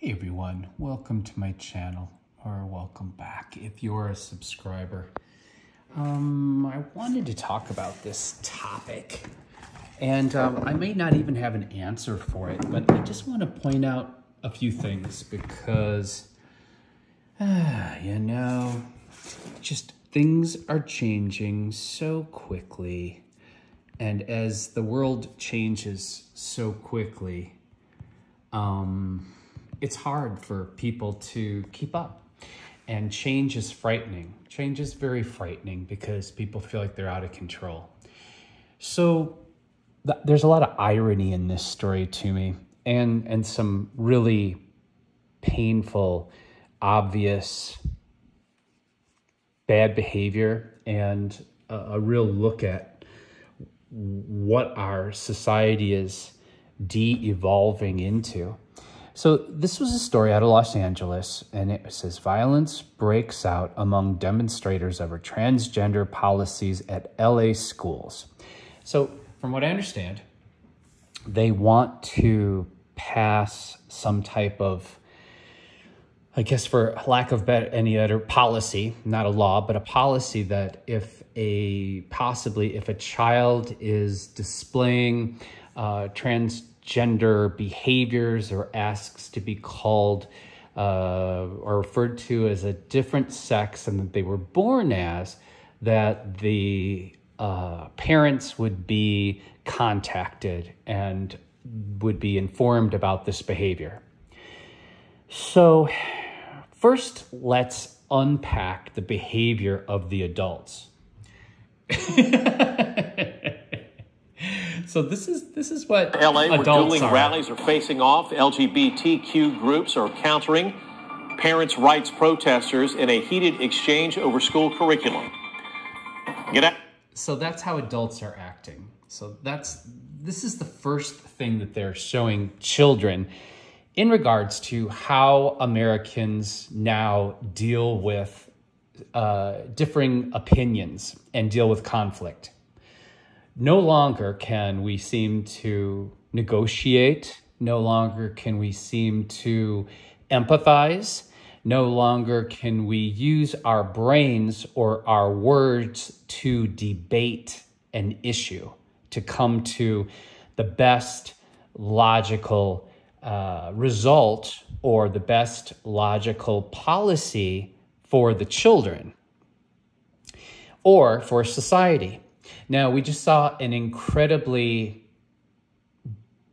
Hey everyone, welcome to my channel, or welcome back if you're a subscriber. I wanted to talk about this topic, and I may not even have an answer for it, but I just want to point out a few things because, just things are changing so quickly, and as the world changes so quickly, it's hard for people to keep up, and change is frightening. Change is very frightening because people feel like they're out of control. So there's a lot of irony in this story to me, and some really painful, obvious bad behavior, and a real look at what our society is de-evolving into. So this was a story out of Los Angeles, and it says, violence breaks out among demonstrators over transgender policies at LA schools. So from what I understand, they want to pass some type of, I guess for lack of any other policy, not a law, but a policy that if a child is displaying transgender behaviors or asks to be called or referred to as a different sex than that they were born as, that the parents would be contacted and would be informed about this behavior. So first, let's unpack the behavior of the adults. So this is what LA, where dueling are. rallies are facing off. LGBTQ groups are countering parents' rights protesters in a heated exchange over school curriculum. So that's how adults are acting. So this is the first thing that they're showing children in regards to how Americans now deal with differing opinions and deal with conflict. No longer can we seem to negotiate. No longer can we seem to empathize. No longer can we use our brains or our words to debate an issue, to come to the best logical result or the best logical policy for the children or for society. Now, we just saw an incredibly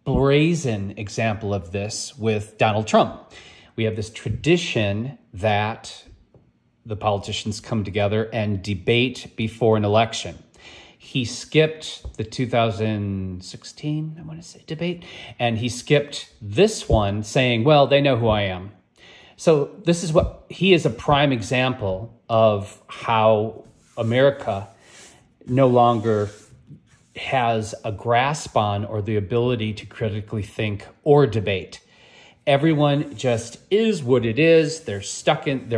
brazen example of this with Donald Trump. We have this tradition that the politicians come together and debate before an election. He skipped the 2016, debate, and he skipped this one saying, well, they know who I am. So he is a prime example of how America no longer has a grasp on or the ability to critically think or debate. Everyone just is what it is. They're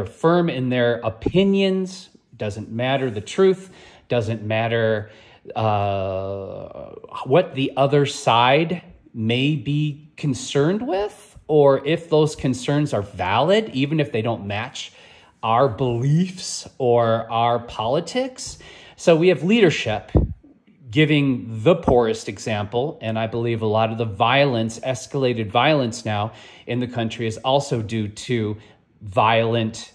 firm in their opinions. Doesn't matter the truth. Doesn't matter what the other side may be concerned with, or if those concerns are valid, even if they don't match our beliefs or our politics. So we have leadership giving the poorest example, and I believe a lot of the escalated violence now in the country is also due to violent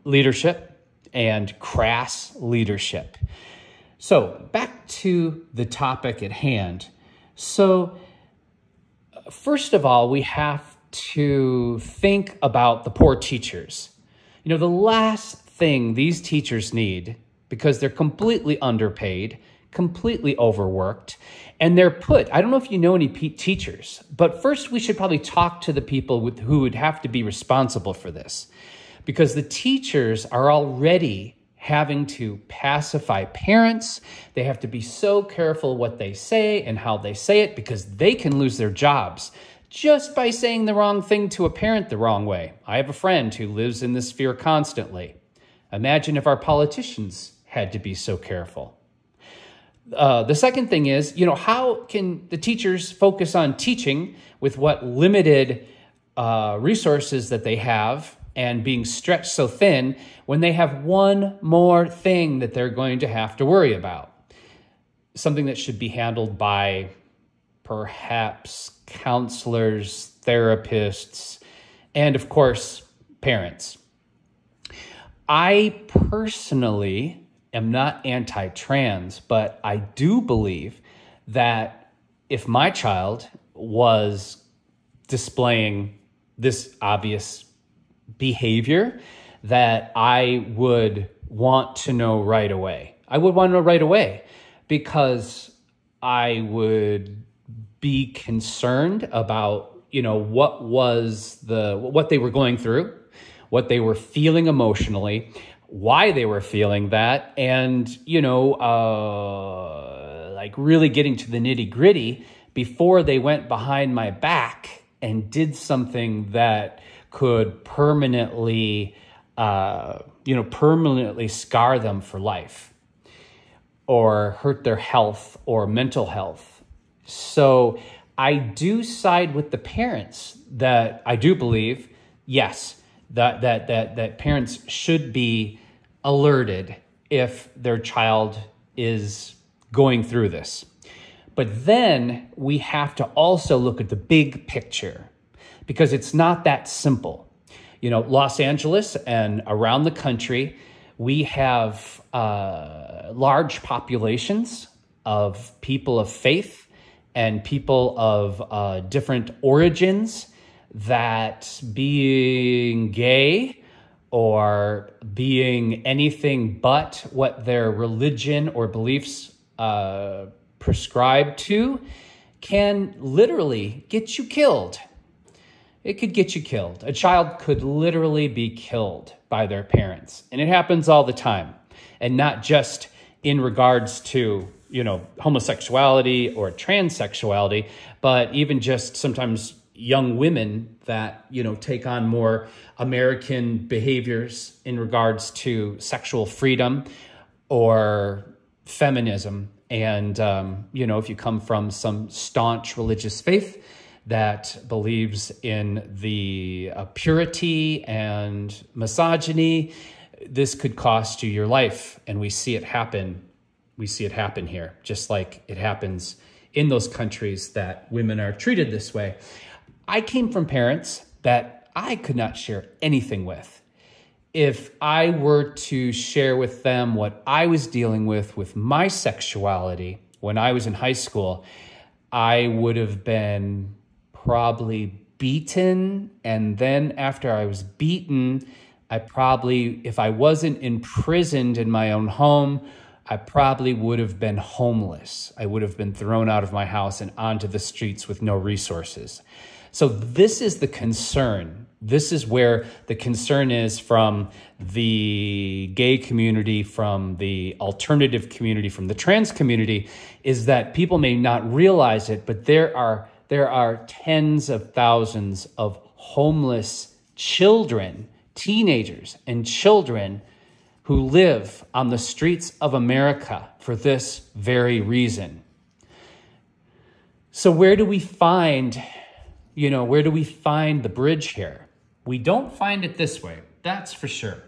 leadership and crass leadership. So back to the topic at hand. So first of all, we have to think about the poor teachers. The last thing these teachers need, because they're completely underpaid, completely overworked, and they're I don't know if you know any teachers, but first we should probably talk to the people who would have to be responsible for this, because the teachers are already having to pacify parents. They have to be so careful what they say and how they say it, because they can lose their jobs just by saying the wrong thing to a parent the wrong way. I have a friend who lives in this fear constantly. Imagine if our politicians had to be so careful. The second thing is, how can the teachers focus on teaching with what limited resources that they have and being stretched so thin when they have one more thing that they're going to have to worry about. Something that should be handled by perhaps counselors, therapists, and of course, parents. I personally am not anti-trans, but I do believe that if my child was displaying this obvious behavior, that I would want to know right away. I would want to know right away because I would be concerned about, what they were going through, what they were feeling emotionally, why they were feeling that, and, like really getting to the nitty-gritty before they went behind my back and did something that could permanently scar them for life or hurt their health or mental health. So I do side with the parents that I do believe, yes, that parents should be alerted if their child is going through this. But then we have to also look at the big picture because it's not that simple. Los Angeles and around the country, we have large populations of people of faith and people of different origins that being gay or being anything but what their religion or beliefs prescribe to can literally get you killed. It could get you killed. A child could literally be killed by their parents. And it happens all the time. And not just in regards to, homosexuality or transsexuality, but even just sometimes young women that, take on more American behaviors in regards to sexual freedom or feminism. And, if you come from some staunch religious faith that believes in the purity and misogyny, this could cost you your life. And we see it happen. We see it happen here, just like it happens in those countries that women are treated this way. I came from parents that I could not share anything with. If I were to share with them what I was dealing with my sexuality when I was in high school, I would have been probably beaten. And then after I was beaten, if I wasn't imprisoned in my own home, I probably would have been homeless. I would have been thrown out of my house and onto the streets with no resources. So this is the concern. This is where the concern is from the gay community, from the alternative community, from the trans community, is that people may not realize it, but there are tens of thousands of homeless children, teenagers and children who live on the streets of America for this very reason. So where do we find the bridge here? We don't find it this way, that's for sure.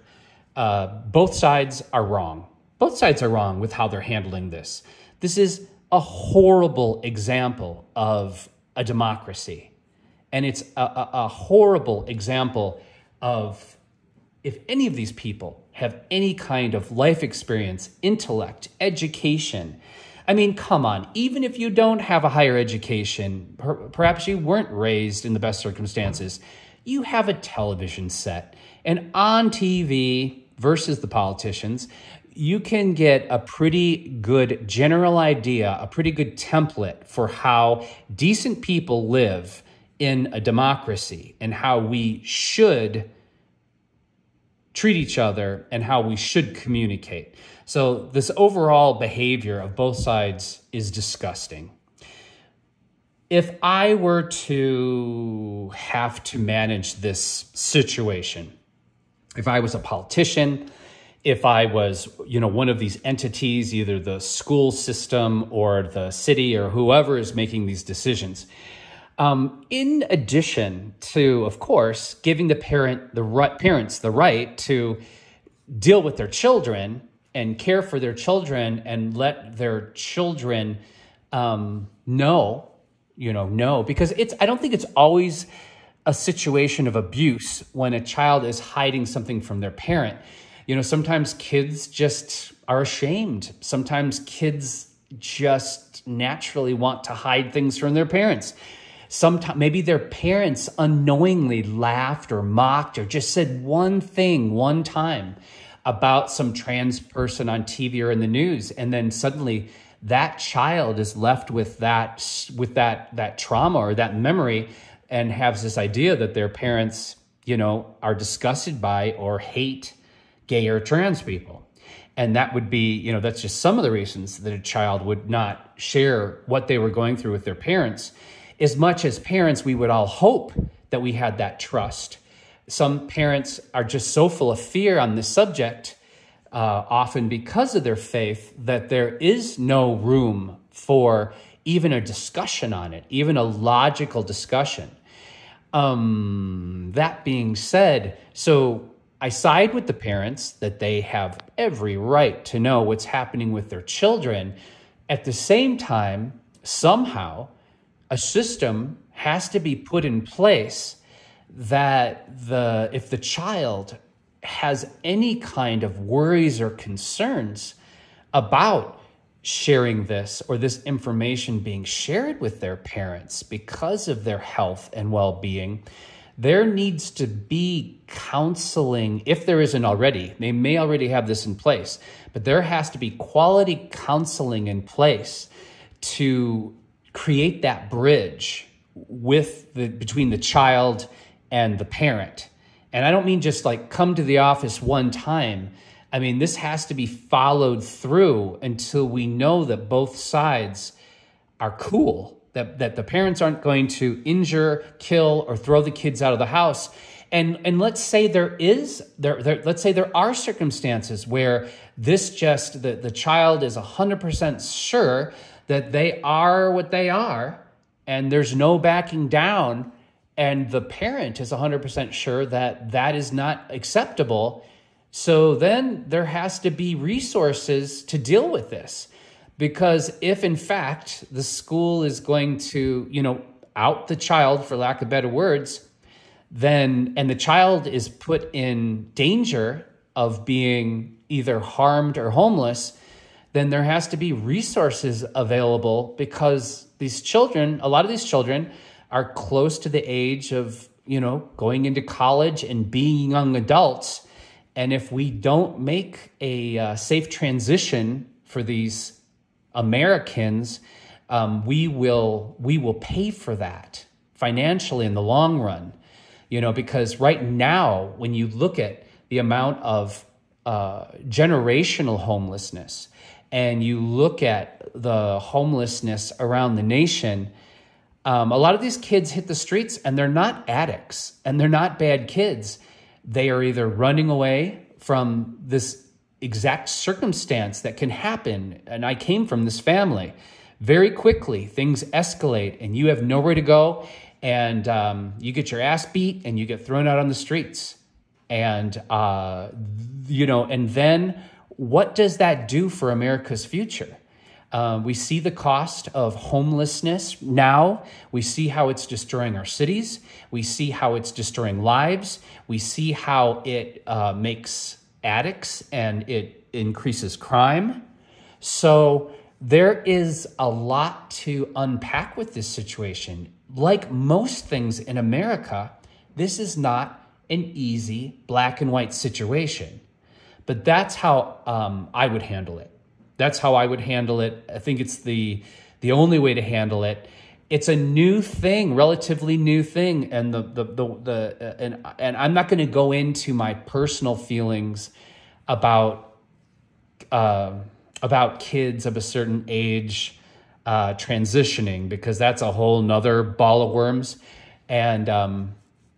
Both sides are wrong. Both sides are wrong with how they're handling this. This is a horrible example of a democracy. And it's a horrible example of if any of these people have any kind of life experience, intellect, education. I mean, come on, even if you don't have a higher education, perhaps you weren't raised in the best circumstances, you have a television set. And on TV versus the politicians, you can get a pretty good general idea, a pretty good template for how decent people live in a democracy and how we should treat each other and how we should communicate. So this overall behavior of both sides is disgusting. If I were to have to manage this situation, if I was a politician, if I was, one of these entities, either the school system or the city or whoever is making these decisions, In addition to, of course, giving the parents the right to deal with their children and care for their children and let their children know, because I don't think it's always a situation of abuse when a child is hiding something from their parent. Sometimes kids just are ashamed. Sometimes kids just naturally want to hide things from their parents. Sometimes maybe their parents unknowingly laughed or mocked or just said one thing one time about some trans person on TV or in the news, and then suddenly that child is left with that trauma or that memory, and has this idea that their parents, are disgusted by or hate gay or trans people. And that would be, that's just some of the reasons that a child would not share what they were going through with their parents. As much as parents, we would all hope that we had that trust. Some parents are just so full of fear on this subject, often because of their faith, that there is no room for even a discussion on it, even a logical discussion. That being said, so I side with the parents that they have every right to know what's happening with their children. At the same time, somehow, a system has to be put in place that if the child has any kind of worries or concerns about sharing this or this information being shared with their parents because of their health and well-being, there needs to be counseling. If there isn't already, they may already have this in place, but there has to be quality counseling in place to create that bridge between the child and the parent. And I don't mean just like come to the office one time. I mean, this has to be followed through until we know that both sides are cool, that the parents aren't going to injure, kill, or throw the kids out of the house. And let's say let's say there are circumstances where the child is 100% sure that they are what they are, and there's no backing down, and the parent is 100% sure that that is not acceptable. So then there has to be resources to deal with this. Because if, in fact, the school is going to, out the child, for lack of better words, and the child is put in danger of being either harmed or homeless, then there has to be resources available, because a lot of these children are close to the age of, going into college and being young adults. And if we don't make a safe transition for these Americans, we will pay for that financially in the long run, because right now, when you look at the amount of generational homelessness, and you look at the homelessness around the nation, a lot of these kids hit the streets, and they're not addicts, and they're not bad kids. They are either running away from this exact circumstance that can happen. And I came from this family. Very quickly, things escalate, and you have nowhere to go, and you get your ass beat, and you get thrown out on the streets. And, and then what does that do for America's future? We see the cost of homelessness now. We see how it's destroying our cities. We see how it's destroying lives. We see how it makes addicts, and it increases crime. So there is a lot to unpack with this situation. Like most things in America, this is not an easy black and white situation. But that's how I would handle it. That's how I would handle it. I think it's the only way to handle it. It's a new thing, relatively new thing, and and I'm not going to go into my personal feelings about kids of a certain age transitioning, because that's a whole nother ball of worms, and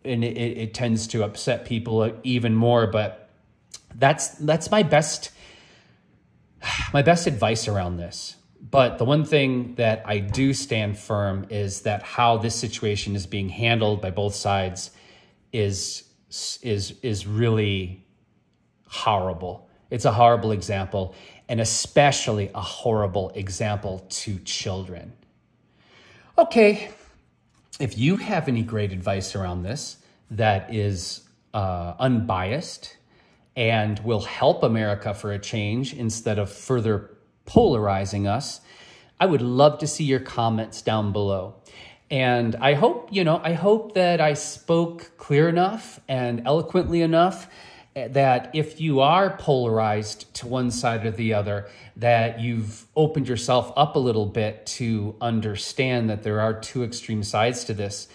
it tends to upset people even more. But that's my best advice around this. But the one thing that I do stand firm is that how this situation is being handled by both sides is really horrible. It's a horrible example, and especially a horrible example to children. Okay, if you have any great advice around this that is unbiased and will help America for a change instead of further polarizing us, I would love to see your comments down below. And I hope, I hope that I spoke clear enough and eloquently enough that if you are polarized to one side or the other, that you've opened yourself up a little bit to understand that there are two extreme sides to this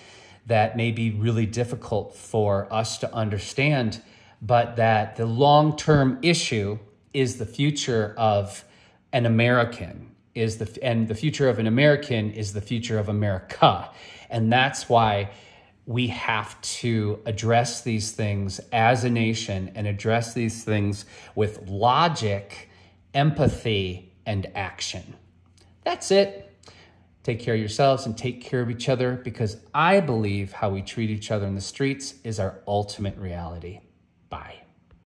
that may be really difficult for us to understand, but that the long-term issue is the future of an American, and the future of an American is the future of America. And that's why we have to address these things as a nation and address these things with logic, empathy, and action. That's it. Take care of yourselves and take care of each other, because I believe how we treat each other in the streets is our ultimate reality. Bye.